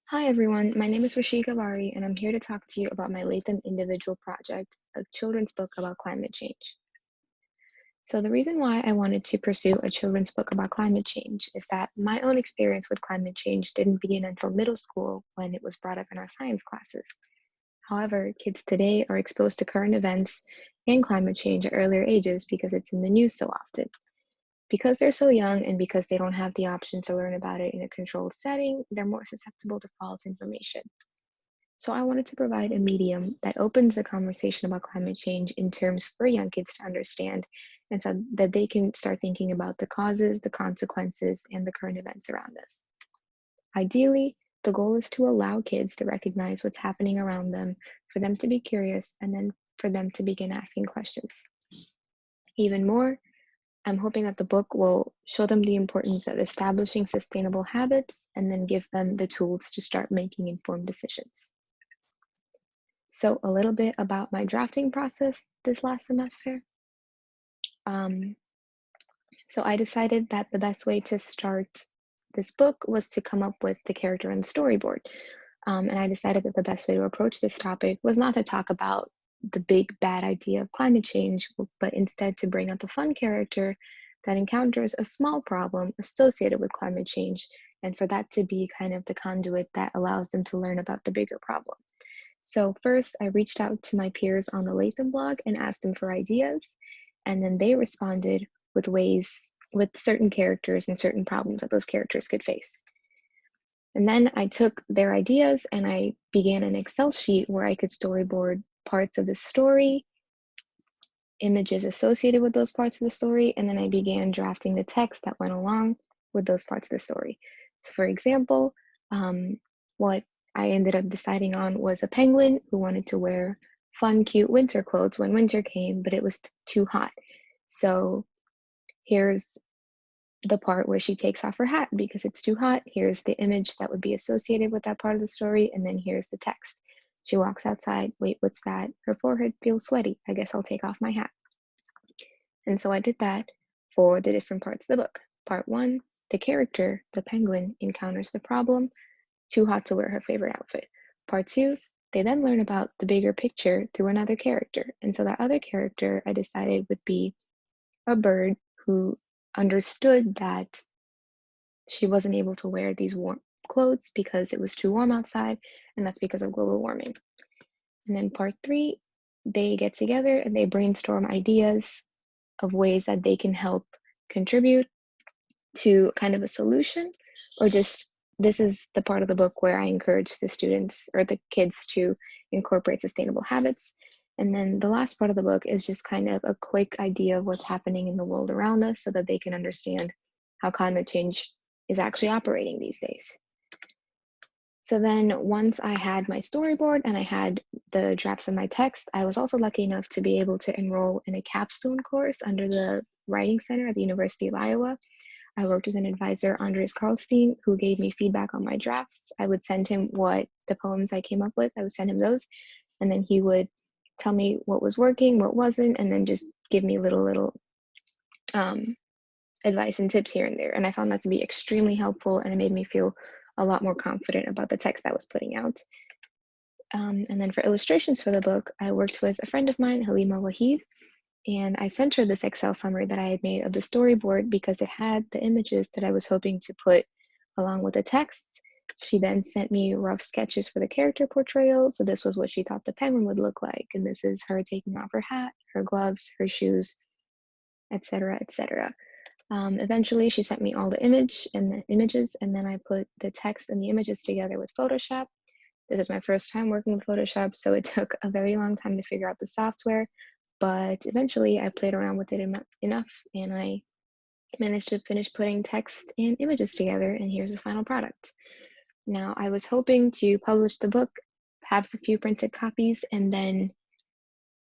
Hi everyone, my name is Rishika Avvari, and I'm here to talk to you about my Latham individual project, a children's book about climate change. So the reason why I wanted to pursue a children's book about climate change is that my own experience with climate change didn't begin until middle school when it was brought up in our science classes. However, kids today are exposed to current events and climate change at earlier ages because it's in the news so often. Because they're so young and because they don't have the option to learn about it in a controlled setting, they're more susceptible to false information. So I wanted to provide a medium that opens the conversation about climate change in terms for young kids to understand and so that they can start thinking about the causes, the consequences, and the current events around us. Ideally, the goal is to allow kids to recognize what's happening around them, for them to be curious, and then for them to begin asking questions. Even more, I'm hoping that the book will show them the importance of establishing sustainable habits and then give them the tools to start making informed decisions. So a little bit about my drafting process this last semester. Um, so I decided that the best way to start this book was to come up with the character and storyboard. And I decided that the best way to approach this topic was not to talk about the big bad idea of climate change, but instead to bring up a fun character that encounters a small problem associated with climate change, and for that to be kind of the conduit that allows them to learn about the bigger problem. So first, I reached out to my peers on the Latham blog and asked them for ideas, and then they responded with certain characters and certain problems that those characters could face. And then I took their ideas and I began an Excel sheet where I could storyboard parts of the story, images associated with those parts of the story, and then I began drafting the text that went along with those parts of the story. So, for example, what I ended up deciding on was a penguin who wanted to wear fun, cute winter clothes when winter came, but it was too hot. So, here's the part where she takes off her hat because it's too hot. Here's the image that would be associated with that part of the story, and then here's the text. She walks outside. Wait, what's that? Her forehead feels sweaty. I guess I'll take off my hat. And so I did that for the different parts of the book. Part one, the character, the penguin, encounters the problem, too hot to wear her favorite outfit. Part two, they then learn about the bigger picture through another character. And so that other character I decided would be a bird who understood that she wasn't able to wear these warm clothes because it was too warm outside, and that's because of global warming. And then part three, they get together and they brainstorm ideas of ways that they can help contribute to kind of a solution, or just this is the part of the book where I encourage the students or the kids to incorporate sustainable habits. And then the last part of the book is just kind of a quick idea of what's happening in the world around us so that they can understand how climate change is actually operating these days. So then once I had my storyboard and I had the drafts of my text, I was also lucky enough to be able to enroll in a capstone course under the Writing Center at the University of Iowa. I worked as an advisor, Andres Karlstein, who gave me feedback on my drafts. I would send him what the poems I came up with, I would send him those, and then he would tell me what was working, what wasn't, and then just give me little um, advice and tips here and there. And I found that to be extremely helpful, and it made me feel a lot more confident about the text I was putting out. And then for illustrations for the book, I worked with a friend of mine, Halima Wahid, and I sent her this Excel summary that I had made of the storyboard because it had the images that I was hoping to put along with the texts. She then sent me rough sketches for the character portrayal. So this was what she thought the penguin would look like. And this is her taking off her hat, her gloves, her shoes, etc., etc. Eventually, she sent me all the images, and then I put the text and the images together with Photoshop. This is my first time working with Photoshop, so it took a very long time to figure out the software, but eventually I played around with it enough, and I managed to finish putting text and images together, and here's the final product. Now, I was hoping to publish the book, have a few printed copies, and then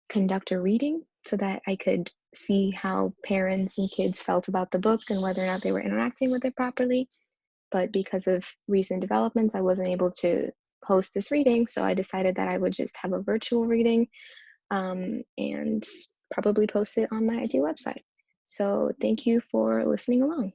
conduct a reading so that I could see how parents and kids felt about the book and whether or not they were interacting with it properly. But because of recent developments, I wasn't able to host this reading, so I decided that I would just have a virtual reading and probably post it on my IT website. So thank you for listening along.